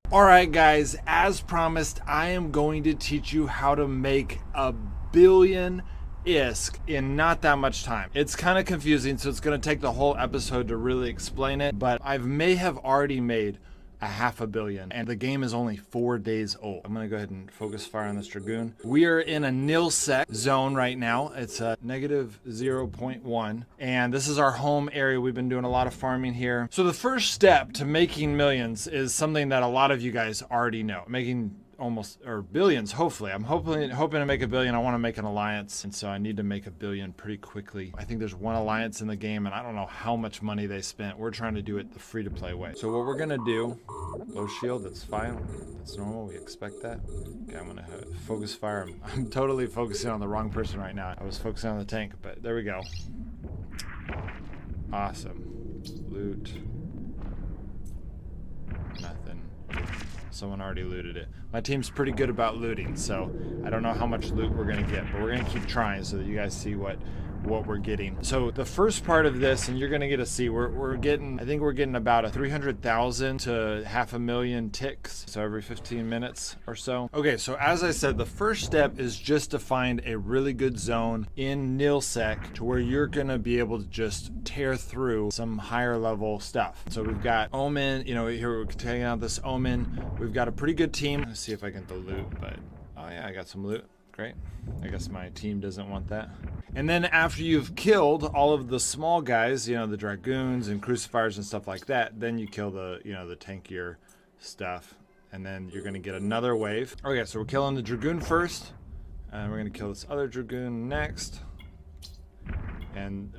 All right, guys, as promised, I am going to teach you how to make a billion ISK in not that much time. It's kind of confusing, so it's going to take the whole episode to really explain it, but I may have already made a $500 million, and the game is only 4 days old. I'm gonna go ahead and focus fire on this Dragoon. We are in a nil sec zone right now. It's a negative 0.1, and this is our home area. We've been doing a lot of farming here. So the first step to making millions is something that a lot of you guys already know. Making almost, or billions, hopefully. I'm hoping to make a billion. I want to make an alliance, and so I need to make a billion pretty quickly. I think there's one alliance in the game, and I don't know how much money they spent. We're trying to do it the free-to-play way. So what we're gonna do, low shield, that's fine. That's normal, we expect that. Okay, I'm gonna focus fire. I'm totally focusing on the wrong person right now. I was focusing on the tank, but there we go. Awesome. Loot. Nothing. Someone already looted it. My team's pretty good about looting, so I don't know how much loot we're gonna get, but we're gonna keep trying so that you guys see what we're getting. So the first part of this, and you're gonna get to see, we're getting, I think we're getting about a 300,000 to $500,000 ticks, so every 15 minutes or so. Okay, so as I said, the first step is just to find a really good zone in nilsec to where you're gonna be able to just tear through some higher level stuff. So we've got Omen, you know, here we're taking out this Omen. We've got a pretty good team. Let's see if I can get the loot, but oh yeah, I got some loot. Great. I guess my team doesn't want that. And then after you've killed all of the small guys, you know, the Dragoons and Crucifiers and stuff like that, then you kill the, you know, the tankier stuff. And then you're gonna get another wave. Okay, so we're killing the Dragoon first. And we're gonna kill this other Dragoon next. And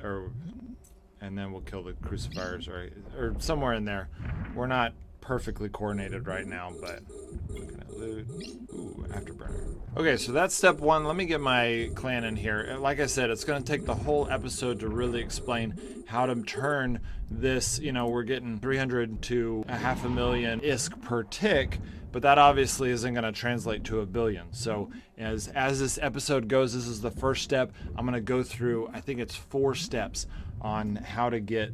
then we'll kill the Crucifiers or somewhere in there. We're not perfectly coordinated right now, but looking at loot. Ooh, afterburner. Okay, so that's step one. Let me get my clan in here. Like I said, it's going to take the whole episode to really explain how to turn this, you know, we're getting 300 to a $500,000 ISK per tick, but that obviously isn't going to translate to a billion. So as this episode goes, this is the first step. I'm going to go through, I think it's 4 steps on how to get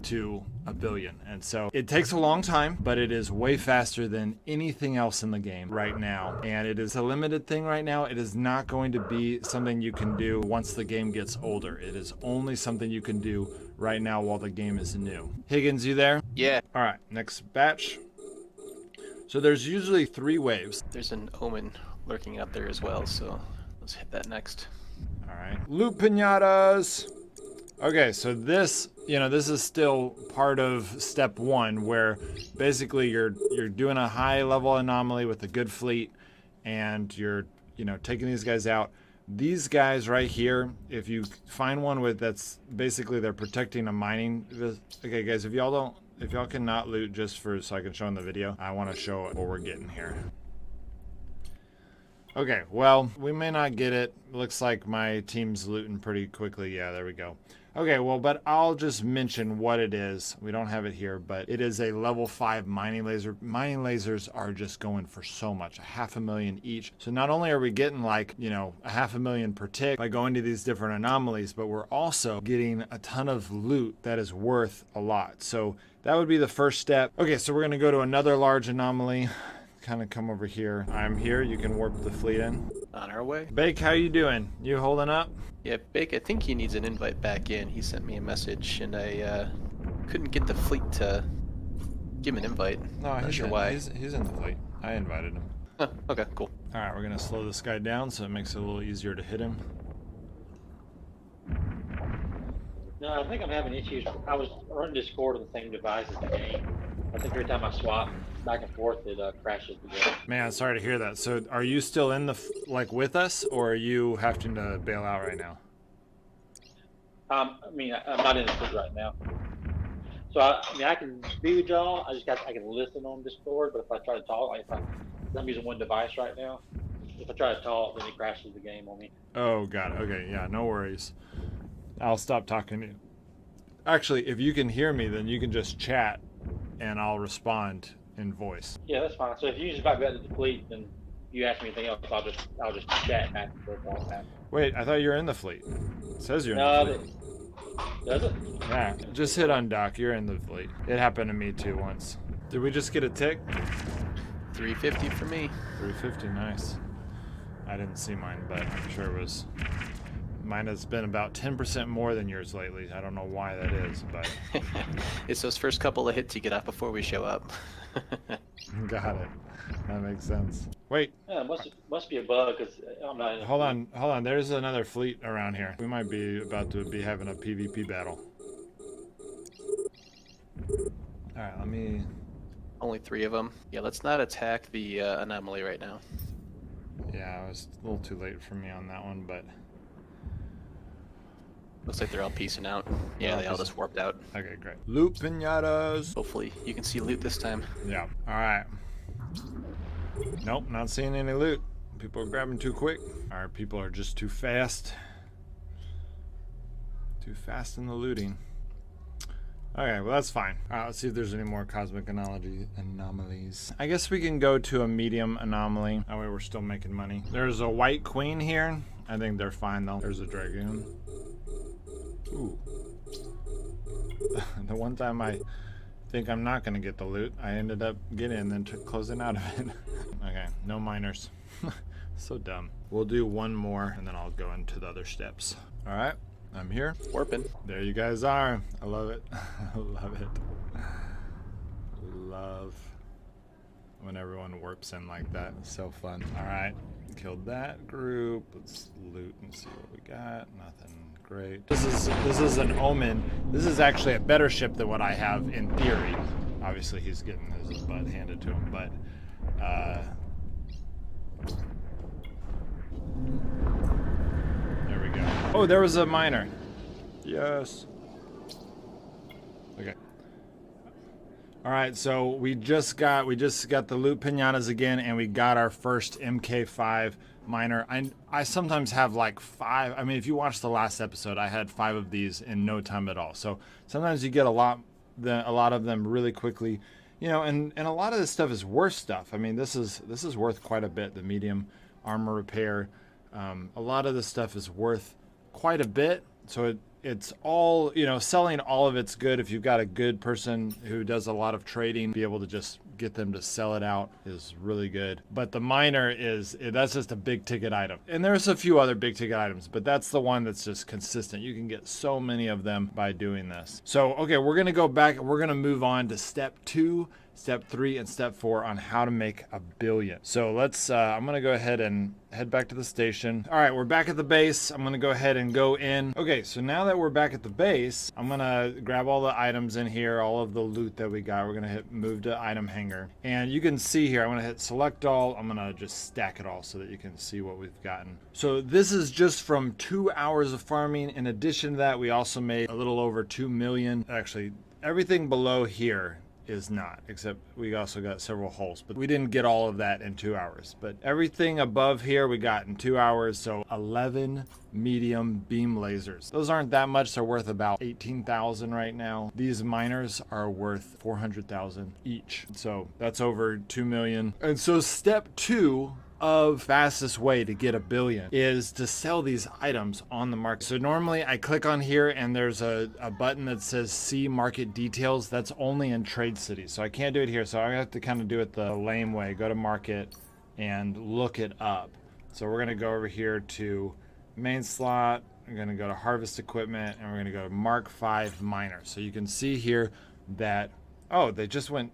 to a billion. And so it takes a long time, but it is way faster than anything else in the game right now. And it is a limited thing right now. It is not going to be something you can do once the game gets older. It is only something you can do right now while the game is new. Higgins, you there? Yeah. All right, next batch. So there's usually 3 waves. There's an Omen lurking out there as well, so let's hit that next. All right. Loot pinatas. Okay, so this, you know, this is still part of step 1, where basically you're doing a high level anomaly with a good fleet, and you're, you know, taking these guys out. These guys right here, if you find one with, that's basically they're protecting a mining. Okay, guys, if y'all cannot loot just for so I can show in the video, I want to show what we're getting here. Okay, well, we may not get it. Looks like my team's looting pretty quickly. Yeah, there we go. Okay, well, but I'll just mention what it is. We don't have it here, but it is a level 5 mining laser. Mining lasers are just going for so much, $500,000 each. So not only are we getting, like, you know, a $500,000 per tick by going to these different anomalies, but we're also getting a ton of loot that is worth a lot. So that would be the first step. Okay, so we're gonna go to another large anomaly. Kind of come over here. I'm here. You can warp the fleet in. On our way. Bake, how you doing? You holding up? Yeah, Bake, I think he needs an invite back in. He sent me a message, and I couldn't get the fleet to give him an invite. No, Not sure why. He's in the fleet. I invited him. Oh, okay, cool. All right, we're gonna slow this guy down so it makes it a little easier to hit him. No, I think I'm having issues. I was running Discord on the same device as the game. I think every time I swap back and forth, it crashes the game. Man, sorry to hear that. So, are you still in the like with us, or are you having to bail out right now? I mean, I'm not in the fleet right now. So I mean, I can be with y'all. I can listen on Discord, but if I try to talk, like I'm using one device right now. If I try to talk, then it crashes the game on me. Oh, got it. Okay, yeah, no worries. I'll stop talking to you. Actually, if you can hear me, then you can just chat, and I'll respond in voice. Yeah, that's fine. So if you just invite me back to the fleet, then you ask me anything else, I'll just chat back and forth all that. Wait, I thought you were in the fleet. It says you're in the fleet. Does it? Yeah, just hit undock. You're in the fleet. It happened to me too once. Did we just get a tick? 350 for me. 350, nice. I didn't see mine, but I'm sure it was. Mine has been about 10% more than yours lately. I don't know why that is, but It's those first couple of hits you get off before we show up. got it. That makes sense. Wait, Yeah, must be a bug because I'm not. In hold on. There's another fleet around here. We might be about to be having a PvP battle. All right, let me. Only 3 of them. Yeah, let's not attack the anomaly right now. Yeah, it was a little too late for me on that one, but Looks like they're all piecing out. Yeah, they all just warped out. okay, great. Loot pinatas. Hopefully you can see loot this time. Yeah. All right. Nope, not seeing any loot. People are grabbing too quick. Our people are just too fast. Too fast in the looting. Okay, well that's fine. All right, let's see if there's any more cosmic anomalies. I guess we can go to a medium anomaly. That way we're still making money. There's a white queen here. I think they're fine though. There's a dragoon. Ooh. The one time I think I'm not gonna get the loot, I ended up getting and then closing out of it. Okay, no miners. So dumb. We'll do one more and then I'll go into the other steps. All right, I'm here. Warping. There you guys are. I love it. I love it. Love when everyone warps in like that. It's so fun. All right, killed that group. Let's loot and see what we got. Nothing great. This is an omen. This is actually a better ship than what I have in theory. Obviously, he's getting his butt handed to him, but there we go. Oh, there was a miner. Yes. Okay. All right, so we just got the loot pinatas again, and we got our first MK5 miner. I sometimes have like 5. I mean, if you watched the last episode, I had 5 of these in no time at all. So sometimes you get a lot of them really quickly, you know. And a lot of this stuff is worth stuff. I mean, this is worth quite a bit. The medium armor repair, a lot of this stuff is worth quite a bit. So it's all, you know, selling all of it's good. If you've got a good person who does a lot of trading, be able to just get them to sell it out is really good. But the miner that's just a big ticket item. And there's a few other big ticket items, but that's the one that's just consistent. You can get so many of them by doing this. So, okay, we're going to go back. We're going to move on to step 2, step 3, and step 4 on how to make $1 billion. So let's, I'm going to go ahead and head back to the station. All right, we're back at the base. I'm going to go ahead and go in. Okay, so now that we're back at the base, I'm going to grab all the items in here, all of the loot that we got. We're going to hit move to item hanger. And you can see here, I'm going to hit select all. I'm going to just stack it all so that you can see what we've gotten. So this is just from 2 hours of farming. In addition to that, we also made a little over 2 million. Actually, everything below here is not, except we also got several holes, but we didn't get all of that in 2 hours. But everything above here we got in 2 hours. So 11 medium beam lasers. Those aren't that much. They're worth about 18,000 right now. These miners are worth 400,000 each. So that's over 2 million. And so step 2 of fastest way to get $1 billion is to sell these items on the market. So normally I click on here and there's a button that says see market details. That's only in Trade City. So I can't do it here. So I have to kind of do it the lame way. Go to market and look it up. So we're going to go over here to main slot. We're going to go to harvest equipment and we're going to go to Mark 5 miner. So you can see here that, oh, they just went.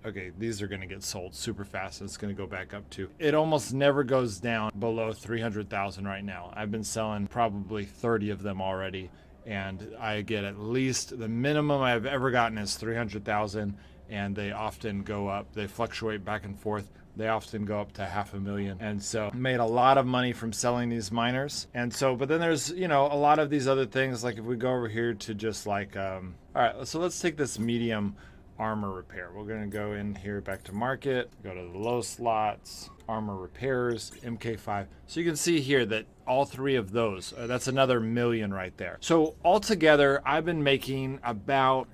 Okay, these are going to get sold super fast. It's going to go back up to. It almost never goes down below 300,000 right now. I've been selling probably 30 of them already, and I get at least the minimum I've ever gotten is 300,000, and they often go up. They fluctuate back and forth. They often go up to $500,000. And so made a lot of money from selling these miners. And so, but then there's, you know, a lot of these other things. Like if we go over here to just like, all right, so let's take this medium armor repair. We're going to go in here back to market, go to the low slots, armor repairs, MK5. So you can see here that all 3 of those, that's another $1 million right there. So altogether, I've been making about,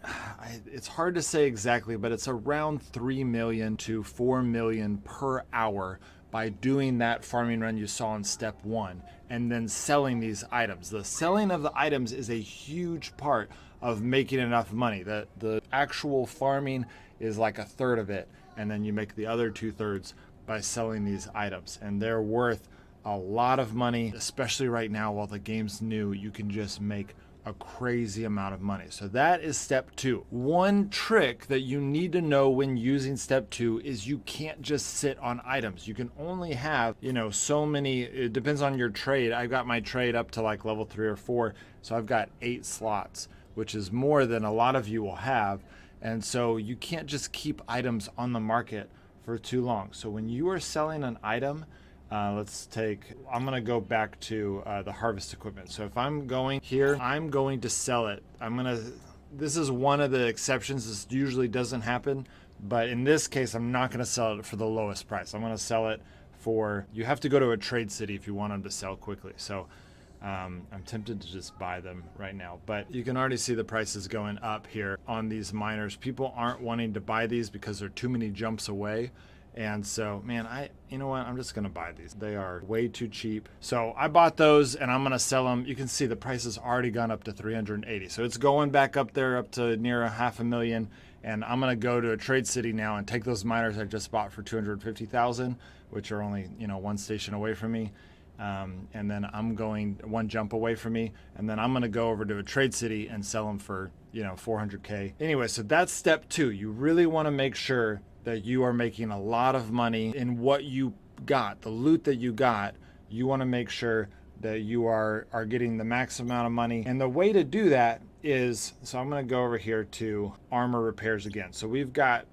it's hard to say exactly, but it's around 3 million to 4 million per hour by doing that farming run you saw in step 1 and then selling these items. The selling of the items is a huge part of making enough money. The actual farming is like a third of it, and then you make the other 2/3 by selling these items, and they're worth a lot of money, especially right now while the game's new. You can just make a crazy amount of money. So that is step 2. One trick that you need to know when using step 2 is you can't just sit on items. You can only have, so many. It depends on your trade. I got my trade up to like level 3 or 4, so I've got 8 slots, which is more than a lot of you will have. And so you can't just keep items on the market for too long. So when you are selling an item, I'm going to go back to the harvest equipment. So if I'm going here, I'm going to sell it. This is one of the exceptions. This usually doesn't happen, but in this case, I'm not going to sell it for the lowest price. I'm going to sell it for, you have to go to a trade city if you want them to sell quickly. So I'm tempted to just buy them right now, but you can already see the prices going up here on these miners. People aren't wanting to buy these because they're too many jumps away. And so, man, you know what? I'm just going to buy these. They are way too cheap. So I bought those and I'm going to sell them. You can see the price has already gone up to 380. So it's going back up there up to near $500,000. And I'm going to go to a trade city now and take those miners I just bought for 250,000, which are only, one station away from me. And then I'm going one jump away from me. And then I'm going to go over to a trade city and sell them for, 400K. Anyway, so that's step 2. You really want to make sure that you are making a lot of money in what you got, the loot that you got. You want to make sure that you are getting the max amount of money. And the way to do that is, so I'm going to go over here to armor repairs again. So we've got,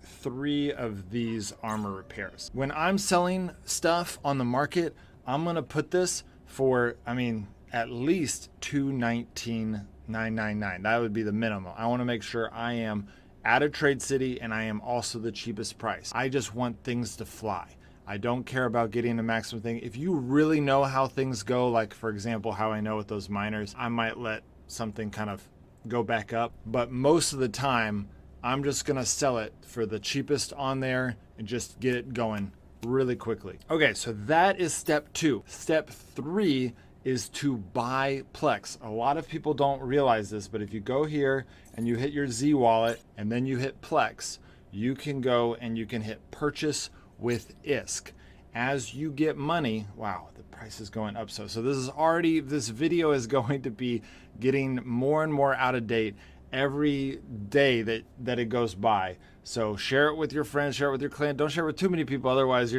3 of these armor repairs. When I'm selling stuff on the market, I'm going to put this for, at least $219,999. That would be the minimum. I want to make sure I am at a trade city and I am also the cheapest price. I just want things to fly. I don't care about getting the maximum thing. If you really know how things go, like for example, how I know with those miners, I might let something kind of go back up. But most of the time, I'm just gonna sell it for the cheapest on there and just get it going really quickly. Okay, so that is step 2. Step 3 is to buy Plex. A lot of people don't realize this, but if you go here and you hit your Z wallet and then you hit Plex, you can go and you can hit purchase with ISK. As you get money, wow, the price is going up. So this video is going to be getting more and more out of date every day that it goes by. So share it with your friends, share it with your clan. Don't share it with too many people, otherwise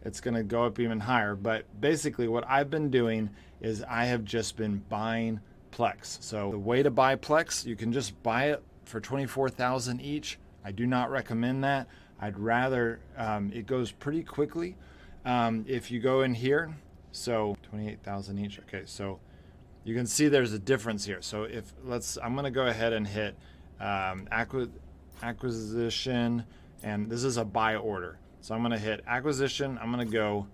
it's gonna go up even higher. But basically what I've been doing is I have just been buying Plex. So the way to buy Plex, you can just buy it for 24,000 each. I do not recommend that. I'd rather, it goes pretty quickly. If you go in here, so 28,000 each. Okay, so you can see there's a difference here. So I'm gonna go ahead and hit acquisition, and this is a buy order. So I'm going to hit acquisition. I'm going to go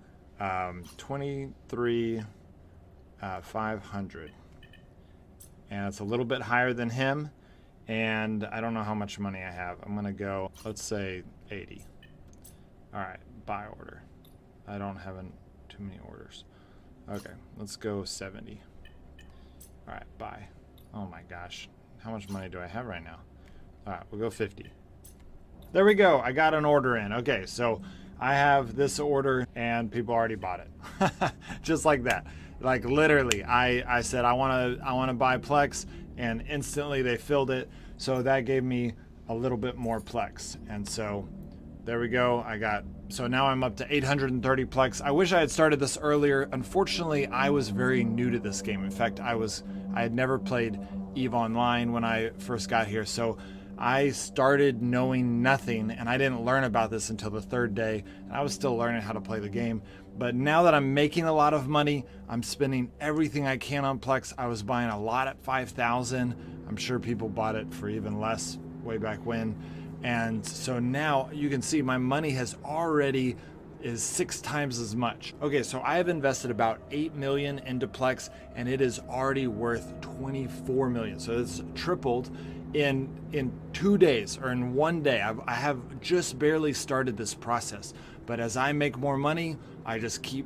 23,500, and it's a little bit higher than him. And I don't know how much money I have. I'm going to go, let's say 80. All right, buy order. I don't have too many orders. Okay, let's go 70. All right, buy. Oh my gosh, how much money do I have right now? All right, we'll go 50. There we go. I got an order in. Okay, so I have this order and people already bought it. Just like that. Like literally, I said I want to buy Plex, and instantly they filled it. So that gave me a little bit more Plex. And so there we go. So now I'm up to 830 Plex. I wish I had started this earlier. Unfortunately, I was very new to this game. In fact, I had never played EVE Online when I first got here. So I started knowing nothing, and I didn't learn about this until the 3rd day. And I was still learning how to play the game. But now that I'm making a lot of money, I'm spending everything I can on Plex. I was buying a lot at 5,000. I'm sure people bought it for even less way back when. And so now you can see my money is 6 times as much. Okay, so I have invested about 8 million into Plex, and it is already worth 24 million. So it's tripled in 2 days, or in 1 day. I have just barely started this process, but as I make more money, I just keep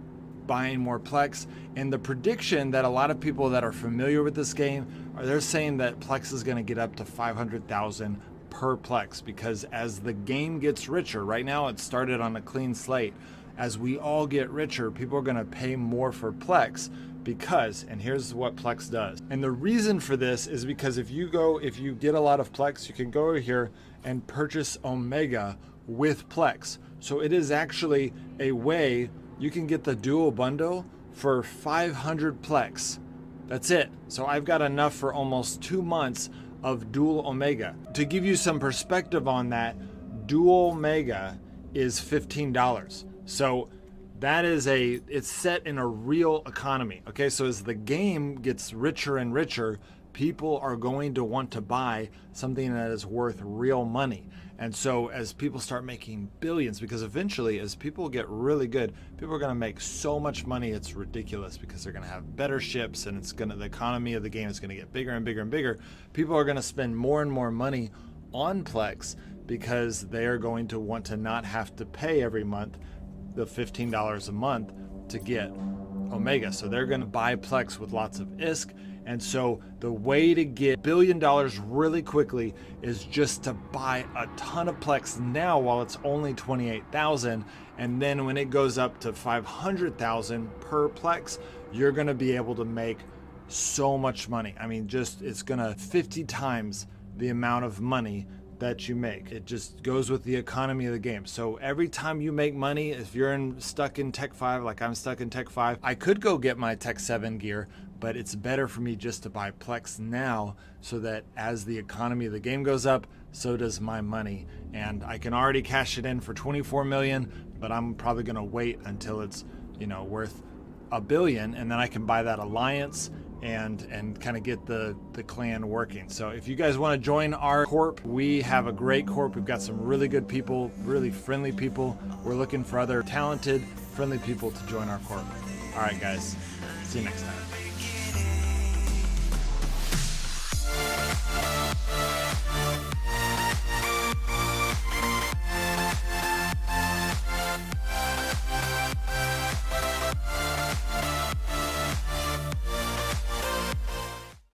buying more Plex. And the prediction that a lot of people that are familiar with this game they're saying that Plex is going to get up to 500,000 per Plex, because as the game gets richer, right now it started on a clean slate. As we all get richer, people are going to pay more for Plex because, and here's what Plex does. And the reason for this is because if you get a lot of Plex, you can go over here and purchase Omega with Plex. So it is actually a way you can get the dual bundle for 500 Plex. That's it. So I've got enough for almost 2 months of dual Omega. To give you some perspective on that, dual Omega is $15. So that is it's set in a real economy. Okay, so as the game gets richer and richer, people are going to want to buy something that is worth real money. And so as people start making billions, because eventually as people get really good, people are going to make so much money it's ridiculous, because they're going to have better ships, and the economy of the game is going to get bigger and bigger and bigger. People are going to spend more and more money on Plex because they are going to want to not have to pay every month the $15 a month to get Omega. So they're going to buy Plex with lots of ISK. And so the way to get $1 billion really quickly is just to buy a ton of Plex now while it's only 28,000. And then when it goes up to 500,000 per Plex, you're going to be able to make so much money. I mean, it's going to 50 times the amount of money that you make. It just goes with the economy of the game. So every time you make money, if you're stuck in Tech 5, like I'm stuck in Tech 5, I could go get my Tech 7 gear, but it's better for me just to buy Plex now, so that as the economy of the game goes up, so does my money. And I can already cash it in for 24 million, but I'm probably gonna wait until it's, worth $1 billion, and then I can buy that alliance and kind of get the clan working. So if you guys want to join our corp, we have a great corp. We've got some really good people, really friendly people. We're looking for other talented, friendly people to join our corp. All right, guys. See you next time.